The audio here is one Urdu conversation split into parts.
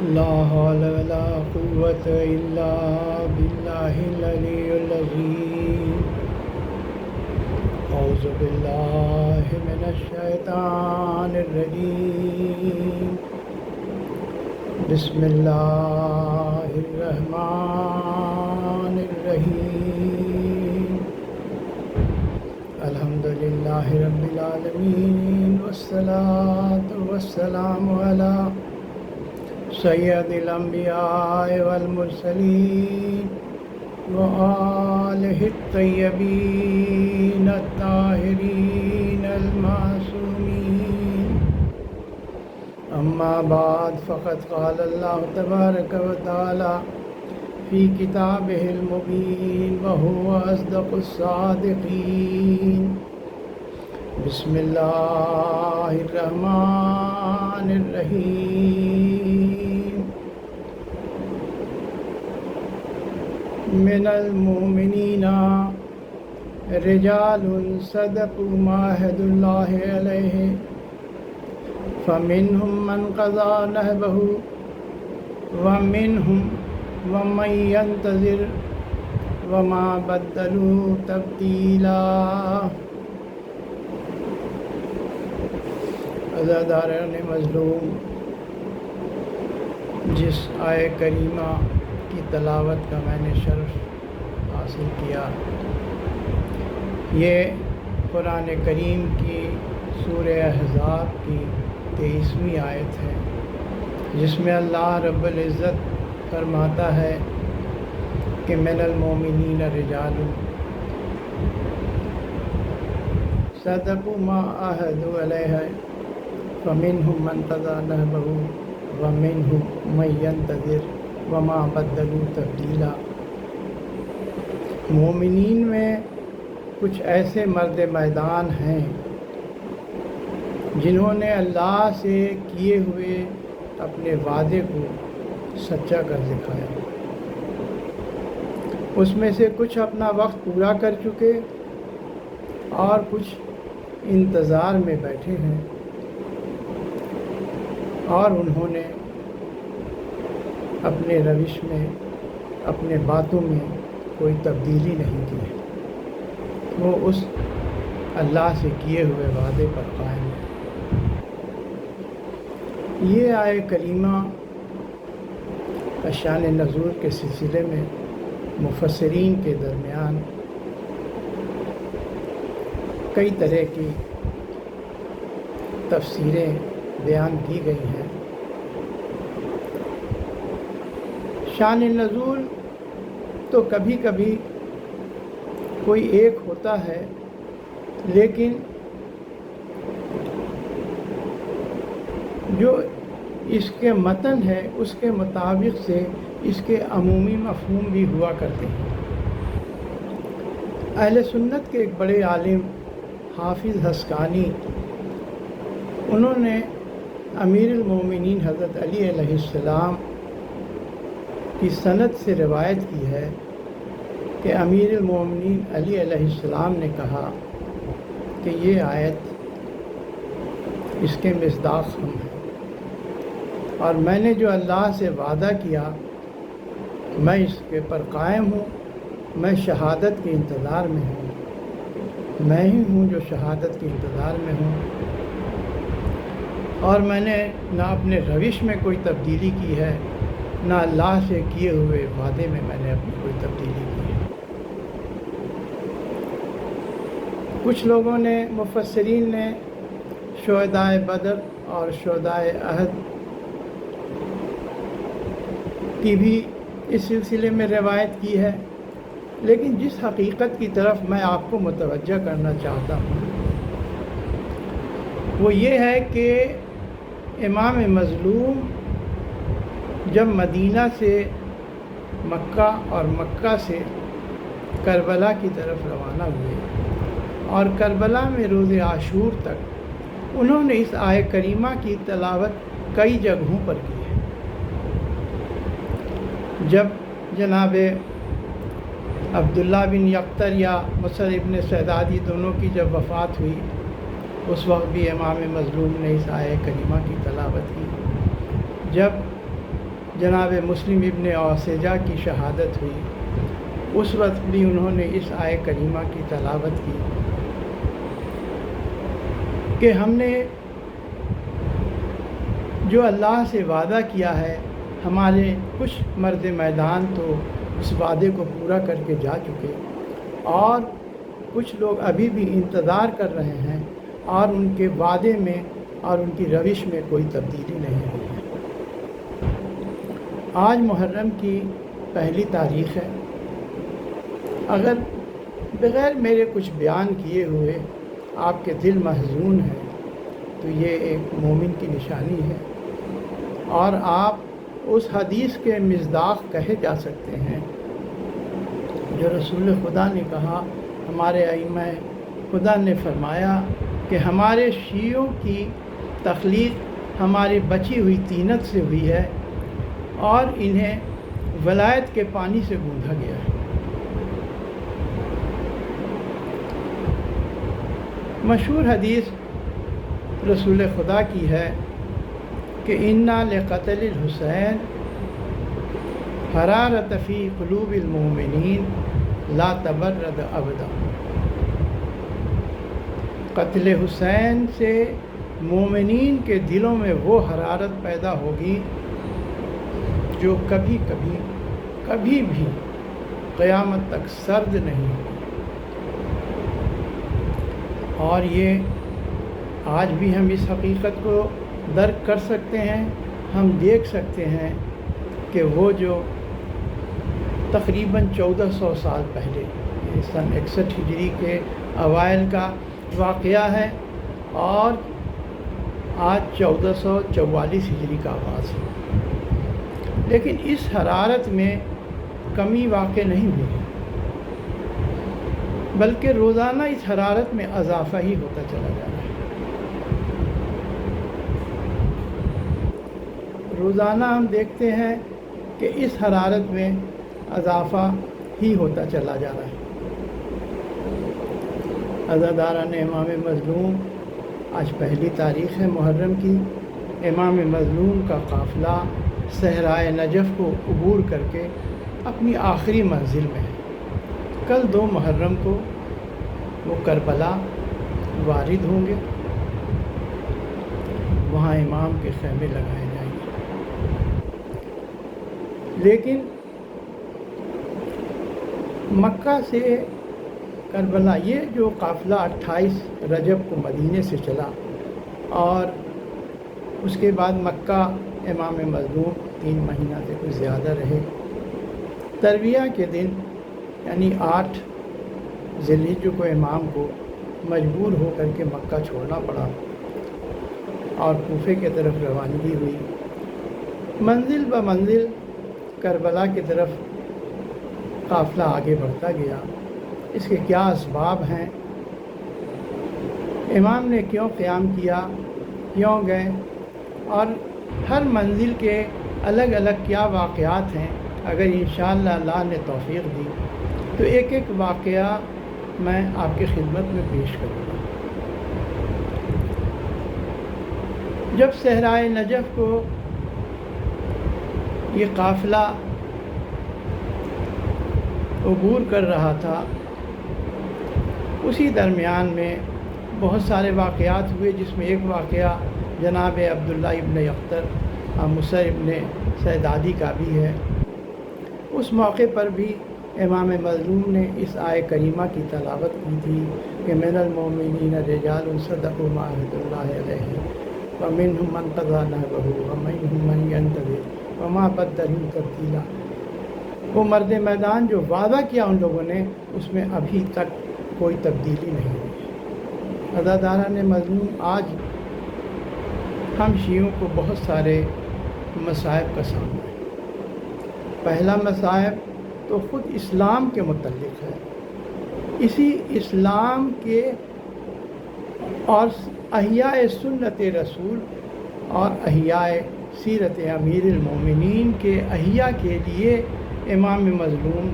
لا حول ولا قوة إلا بالله العلي العظيم أعوذ بالله من الشيطان الرجيم بسم الله الرحمن الرحيم الحمد لله رب العالمين والصلاة والسلام على سید الانبیاء والمرسلین وآلہ الطیبین الطاہرین المعصومین اما بعد فقد قال اللہ تبارک و تعالی فی کتابہ المبین وہو اصدق الصادقین بسم اللہ الرحمن الرحیم من المؤمنین رجال صدقوا ما عاهدوا اللہ علیہ فمنهم من قضى نحبه ومنهم ومن ينتظر وما بدلوا تبدیلا۔ عزاداران مظلوم، جس آیہ کریمہ کی تلاوت کا میں نے شرف حاصل کیا، یہ قرآن کریم کی سورہ احزاب کی 23ویں آیت ہے، جس میں اللہ رب العزت فرماتا ہے کہ من المؤمنین رجال صدقوا ما عاهدوا علیہ فمنهم من قضى نحبه ومنهم من ينتظر وما بدلوا تبدیلا۔ مومنین میں کچھ ایسے مرد میدان ہیں جنہوں نے اللہ سے کیے ہوئے اپنے وعدے کو سچا کر دکھایا، اس میں سے کچھ اپنا وقت پورا کر چکے اور کچھ انتظار میں بیٹھے ہیں، اور انہوں نے اپنے روش میں، اپنے باتوں میں کوئی تبدیلی نہیں کی ہے، وہ اس اللہ سے کیے ہوئے وعدے پر قائم ہے۔ یہ آیہ کریمہ شان نزول کے سلسلے میں مفسرین کے درمیان کئی طرح کی تفسیریں بیان کی گئی ہیں۔ شان نزول تو کبھی کبھی کوئی ایک ہوتا ہے، لیکن جو اس کے متن ہے اس کے مطابق سے اس کے عمومی مفہوم بھی ہوا کرتے ہیں۔ اہل سنت کے ایک بڑے عالم حافظ حسکانی، انہوں نے امیر المومنین حضرت علی علیہ السلام کی سند سے روایت کی ہے کہ امیر المومنین علی علیہ السلام نے کہا کہ یہ آیت اس کے مصداق ہم ہیں، اور میں نے جو اللہ سے وعدہ کیا میں اس کے پر قائم ہوں، میں شہادت کے انتظار میں ہوں، میں ہی ہوں جو شہادت کے انتظار میں ہوں، اور میں نے نہ اپنے روش میں کوئی تبدیلی کی ہے، نہ اللہ سے کیے ہوئے وعدے میں نے اپنی کوئی تبدیلی کی ہے۔ کچھ لوگوں نے، مفسرین نے شہدائے بدر اور شہدائے احد کی بھی اس سلسلے میں روایت کی ہے، لیکن جس حقیقت کی طرف میں آپ کو متوجہ کرنا چاہتا ہوں وہ یہ ہے کہ امام مظلوم جب مدینہ سے مکہ اور مکہ سے کربلا کی طرف روانہ ہوئے، اور کربلا میں روز عاشور تک انہوں نے اس آیہ کریمہ کی تلاوت کئی جگہوں پر کی ہے۔ جب جناب عبداللہ بن یقطر یا مصر ابن سعدادی دونوں کی جب وفات ہوئی، اس وقت بھی امام مظلوم نے اس آیہ کریمہ کی تلاوت کی۔ جب جناب مسلم ابن اوسیجہ کی شہادت ہوئی، اس وقت بھی انہوں نے اس آیہ کریمہ کی تلاوت کی کہ ہم نے جو اللہ سے وعدہ کیا ہے، ہمارے کچھ مرد میدان تو اس وعدے کو پورا کر کے جا چکے، اور کچھ لوگ ابھی بھی انتظار کر رہے ہیں، اور ان کے وعدے میں اور ان کی روش میں کوئی تبدیلی نہیں ہوئی ہے۔ آج محرم کی پہلی تاریخ ہے۔ اگر بغیر میرے کچھ بیان کیے ہوئے آپ کے دل محزون ہیں تو یہ ایک مومن کی نشانی ہے، اور آپ اس حدیث کے مصداق کہے جا سکتے ہیں جو رسول خدا نے کہا، ہمارے ائمہ خدا نے فرمایا کہ ہمارے شیعوں کی تخلیق ہماری بچی ہوئی طینت سے ہوئی ہے، اور انہیں ولایت کے پانی سے گوندھا گیا ہے۔ مشہور حدیث رسول خدا کی ہے کہ اِنَّا لِقَتْلِ الحسین حرارۃ فی قلوب المؤمنین لا تبرد ابدا۔ قتل حسین سے مومنین کے دلوں میں وہ حرارت پیدا ہوگی جو کبھی بھی قیامت تک سرد نہیں ہوگی۔ اور یہ آج بھی ہم اس حقیقت کو درک کر سکتے ہیں، ہم دیکھ سکتے ہیں کہ وہ جو تقریباً 1400 سال پہلے، سن 61 ہجری کے اوائل کا واقعہ ہے، اور آج 1444 ہجری کا آغاز ہے، لیکن اس حرارت میں کمی واقع نہیں ہوئی، بلکہ روزانہ اس حرارت میں اضافہ ہی ہوتا چلا جا رہا ہے۔ روزانہ ہم دیکھتے ہیں کہ اس حرارت میں اضافہ ہی ہوتا چلا جا رہا ہے۔ عزاداران امام مظلوم، آج پہلی تاریخ ہے محرم کی، امام مظلوم کا قافلہ صحرائے نجف کو عبور کر کے اپنی آخری منزل میں ہے۔ کل 2 محرم کو وہ کربلا وارد ہوں گے، وہاں امام کے خیمے لگائے جائیں گے۔ لیکن مکہ سے کربلا، یہ جو قافلہ 28 رجب کو مدینے سے چلا، اور اس کے بعد مکہ امام مظلوم 3 مہینہ سے کچھ زیادہ رہے۔ ترویہ کے دن یعنی 8 ذی الحجہ کو امام کو مجبور ہو کر کے مکہ چھوڑنا پڑا، اور کوفے کی طرف روانگی ہوئی۔ منزل بہ منزل کربلا کی طرف قافلہ آگے بڑھتا گیا۔ اس کے کیا اسباب ہیں؟ امام نے کیوں قیام کیا، کیوں گئے، اور ہر منزل کے الگ الگ کیا واقعات ہیں؟ اگر انشاءاللہ اللہ نے توفیق دی تو ایک ایک واقعہ میں آپ کی خدمت میں پیش کروں گا۔ جب صحرائے نجف کو یہ قافلہ عبور کر رہا تھا، اسی درمیان میں بہت سارے واقعات ہوئے، جس میں ایک واقعہ جناب عبداللہ ابن اختر اور مصر ابن سیدادی کا بھی ہے۔ اس موقع پر بھی امام مظلوم نے اس آیہ کریمہ کی تلاوت کی تھی کہ من المؤمنین رجال صدقوا ما عاهدوا اللہ علیہ ومنهم من قضى نحبه ومنهم من ينتظر وما بدلوا تبدیلا۔ وہ مرد میدان جو وعدہ کیا ان لوگوں نے، اس میں ابھی تک کوئی تبدیلی نہیں ہوئی۔ عزاداران مظلوم، آج ہم شیعوں کو بہت سارے مصائب کا سامنا ہے۔ پہلا مصائب تو خود اسلام کے متعلق ہے، اسی اسلام کے اور احیاء سنت رسول اور احیاء سیرت امیر المومنین کے احیاء کے لیے امام مظلوم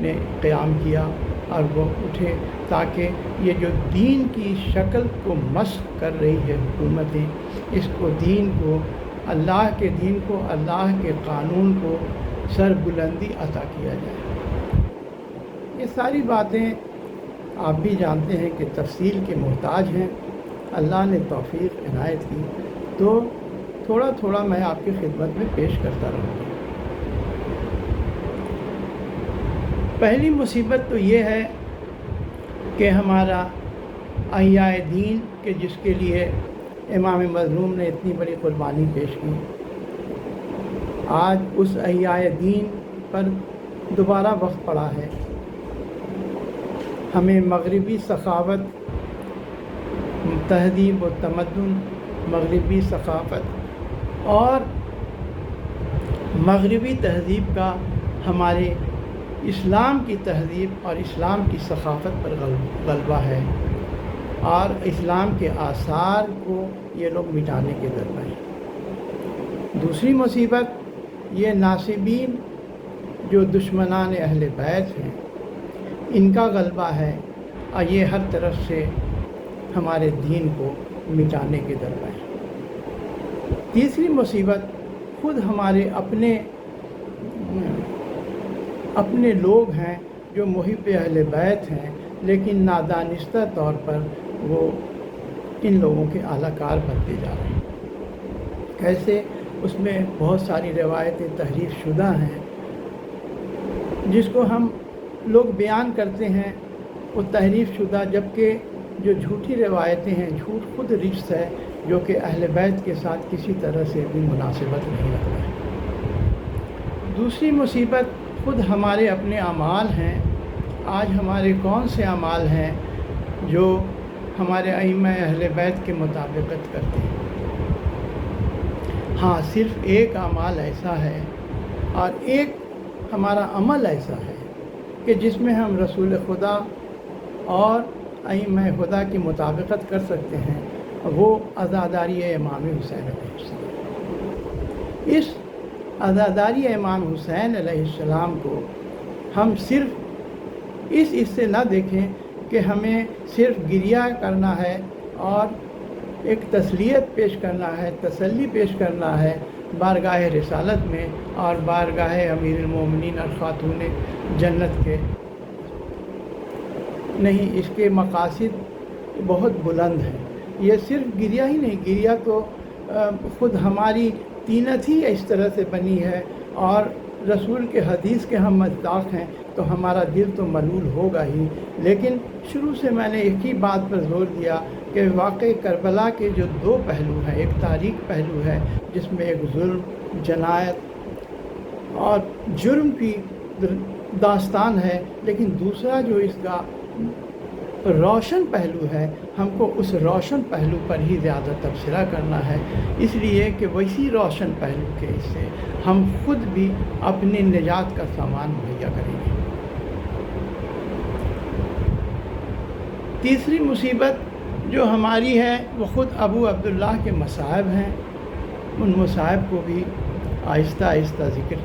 نے قیام کیا، اور وہ اٹھے تاکہ یہ جو دین کی شکل کو مسخ کر رہی ہے حکومتیں، اس کو دین کو اللہ کے دین کو، اللہ کے قانون کو سربلندی عطا کیا جائے۔ یہ ساری باتیں آپ بھی جانتے ہیں کہ تفصیل کے محتاج ہیں۔ اللہ نے توفیق عنایت کی تو تھوڑا تھوڑا میں آپ کی خدمت میں پیش کرتا رہوں گا۔ پہلی مصیبت تو یہ ہے کہ ہمارا احیاء دین کہ جس کے لیے امام مظلوم نے اتنی بڑی قربانی پیش کی، آج اس احیاء دین پر دوبارہ وقت پڑا ہے۔ ہمیں مغربی ثقافت، تہذیب و تمدن، مغربی ثقافت اور مغربی تہذیب کا ہمارے اسلام کی تہذیب اور اسلام کی ثقافت پر غلبہ ہے، اور اسلام کے آثار کو یہ لوگ مٹانے کے درپے ہیں۔ دوسری مصیبت یہ ناصبین جو دشمنان اہل بیت ہیں، ان کا غلبہ ہے، اور یہ ہر طرف سے ہمارے دین کو مٹانے کے درپے ہیں۔ تیسری مصیبت خود ہمارے اپنے لوگ ہیں جو محب اہل بیت ہیں، لیکن نادانستہ طور پر وہ ان لوگوں کے اعلی کار بنتے جا رہے ہیں۔ کیسے؟ اس میں بہت ساری روایتیں تحریف شدہ ہیں جس کو ہم لوگ بیان کرتے ہیں، وہ تحریف شدہ، جبکہ جو جھوٹی روایتیں ہیں، جھوٹ خود رجس ہے جو کہ اہل بیت کے ساتھ کسی طرح سے بھی مناسبت نہیں رکھتا ہے۔ دوسری مصیبت خود ہمارے اپنے اعمال ہیں۔ آج ہمارے کون سے اعمال ہیں جو ہمارے ائمہ اہل بیت کے مطابقت کرتے ہیں؟ ہاں، صرف ایک اعمال ایسا ہے اور ایک ہمارا عمل ایسا ہے کہ جس میں ہم رسول خدا اور ائمہ خدا کی مطابقت کر سکتے ہیں، وہ عزاداری امام حسین علیہ السلام۔ اس عزاداری امام حسین علیہ السلام کو ہم صرف اس سے نہ دیکھیں کہ ہمیں صرف گریہ کرنا ہے اور ایک تسلیت پیش کرنا ہے، تسلی پیش کرنا ہے بارگاہ رسالت میں اور بارگاہ امیر المومنین اور خاتون جنت کے۔ نہیں، اس کے مقاصد بہت بلند ہیں۔ یہ صرف گریہ ہی نہیں، گریہ تو خود ہماری طینت ہی اس طرح سے بنی ہے، اور رسول کے حدیث کے ہم مصداق ہیں تو ہمارا دل تو ملول ہوگا ہی۔ لیکن شروع سے میں نے ایک ہی بات پر زور دیا کہ واقعہ کربلا کے جو دو پہلو ہیں، ایک تاریخ پہلو ہے جس میں ایک ظلم، جنایت اور جرم کی داستان ہے، لیکن دوسرا جو اس کا روشن پہلو ہے، ہم کو اس روشن پہلو پر ہی زیادہ تبصرہ کرنا ہے، اس لیے کہ ویسی روشن پہلو کے اس سے ہم خود بھی اپنی نجات کا سامان مہیا کریں گے۔ تیسری مصیبت جو ہماری ہے وہ خود ابو عبداللہ کے مصائب ہیں۔ ان مصائب کو بھی آہستہ آہستہ ذکر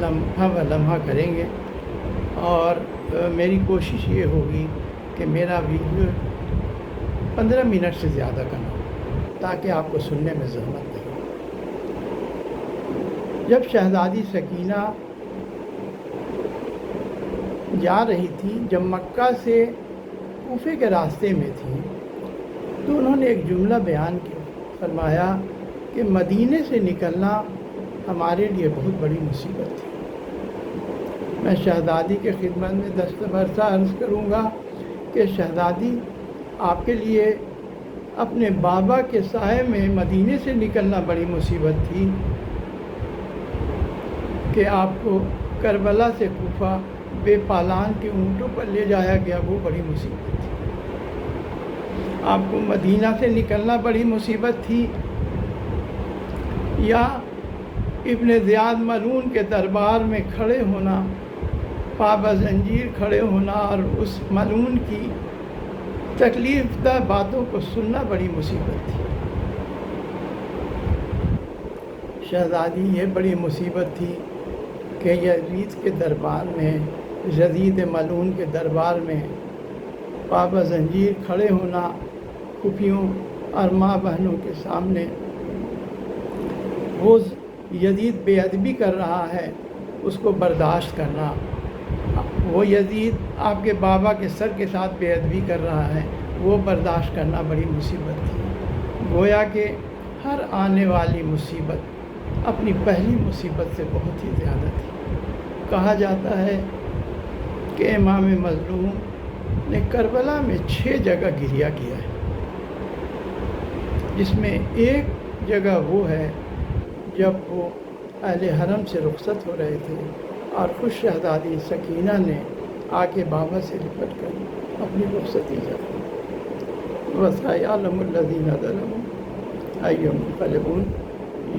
لمحہ و لمحہ کریں گے، اور میری کوشش یہ ہوگی کہ میرا ویڈیو 15 منٹ سے زیادہ کا نہ ہو تاکہ آپ کو سننے میں زحمت نہیں۔ جب شہزادی سکینہ جا رہی تھی، جب مکہ سے کوفے کے راستے میں تھی، تو انہوں نے ایک جملہ بیان کیا، فرمایا کہ مدینے سے نکلنا ہمارے لیے بہت بڑی مصیبت تھی۔ میں شہزادی کے خدمت میں دستبرسہ عرض کروں گا کہ شہزادی، آپ کے لیے اپنے بابا کے سائے میں مدینے سے نکلنا بڑی مصیبت تھی کہ آپ کو کربلا سے کوفہ بے پالان کے اونٹوں پر لے جایا گیا، وہ بڑی مصیبت تھی۔ آپ کو مدینہ سے نکلنا بڑی مصیبت تھی، یا ابن زیاد ملعون کے دربار میں کھڑے ہونا، پابہ زنجیر کھڑے ہونا اور اس ملعون کی تکلیف دہ باتوں کو سننا بڑی مصیبت تھی۔ شہزادی، یہ بڑی مصیبت تھی کہ یزید کے دربار میں، یزید ملعون کے دربار میں پابہ زنجیر کھڑے ہونا، پھوپھیوں اور ماں بہنوں کے سامنے وہ یزید بے ادبی کر رہا ہے اس کو برداشت کرنا، وہ یزید آپ کے بابا کے سر کے ساتھ بے ادبی کر رہا ہے وہ برداشت کرنا بڑی مصیبت تھی۔ گویا کہ ہر آنے والی مصیبت اپنی پہلی مصیبت سے بہت ہی زیادہ تھی۔ کہا جاتا ہے کہ امام مظلوم نے کربلا میں 6 جگہ گریہ کیا ہے، جس میں ایک جگہ وہ ہے جب وہ اہل حرم سے رخصت ہو رہے تھے اور خوش شہزادی سکینہ نے آ کے بابا سے لپٹ کر اپنی رخصتی کر وَسَيَعْلَمُ الَّذِينَ ظَلَمُوا أَيُّ مُنقَلِبٍ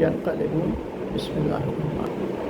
يَنقَلِبُونَ۔ بسم اللہ الرحمن الرحیم۔